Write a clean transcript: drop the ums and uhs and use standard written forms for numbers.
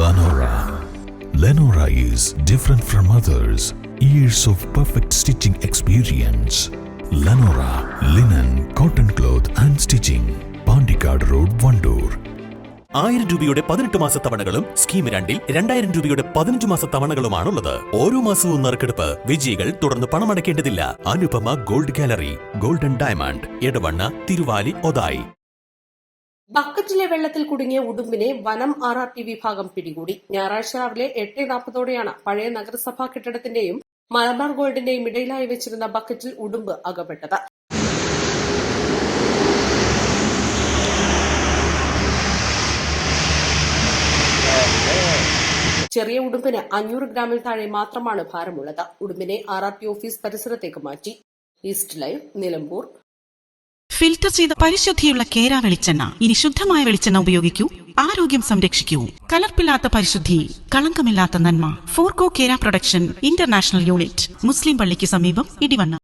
Lenora. Lenora is different from others. Years of perfect stitching experience. Lenora linen, cotton cloth and stitching. Pandikad Road, Vandoor. 1000 രൂപയുടെ 18 മാസ തവണകളും scheme 2-ൽ 2000 രൂപയുടെ 15 മാസ തവണകളുമാണുള്ളത്. ഓരോ മാസവും നറുക്കെടുപ്പ്. വിജയികൾ തുടർന്ന് പണമടയ്ക്കേണ്ടതില്ല. Anupama gold gallery, golden diamond, Edavanna, Thiruvali, Othayi. ബക്കറ്റിലെ വെള്ളത്തിൽ കുടുങ്ങിയ ഉടുമ്പിനെ വനം RRT വിഭാഗം പിടികൂടി. ഞായറാഴ്ച രാവിലെ 8:40 പഴയ നഗരസഭാ കെട്ടിടത്തിന്റെയും മലബാർ ഗോൾഡിന്റെയും ഇടയിലായി വെച്ചിരുന്ന ബക്കറ്റിൽ ഉടുമ്പ് അകപ്പെട്ടത്. ചെറിയ ഉടുമ്പിന് 500 ഗ്രാമിൽ താഴെ മാത്രമാണ് ഭാരമുള്ളത്. ഉടുമ്പിനെ RRT ഓഫീസ് പരിസരത്തേക്ക് മാറ്റി. East live, Nilambur. ഫിൽറ്റർ ചെയ്ത പരിശുദ്ധിയുള്ള കേര വെളിച്ചെണ്ണ. ഇനി ശുദ്ധമായ വെളിച്ചെണ്ണ ഉപയോഗിക്കൂ, ആരോഗ്യം സംരക്ഷിക്കൂ. കലർപ്പില്ലാത്ത പരിശുദ്ധി, കളങ്കമില്ലാത്ത നന്മ. ഫോർകോ കേര പ്രൊഡക്ഷൻ ഇന്റർനാഷണൽ യൂണിറ്റ്, മുസ്ലിം പള്ളിക്ക് സമീപം, ഇടിവണ്ണ.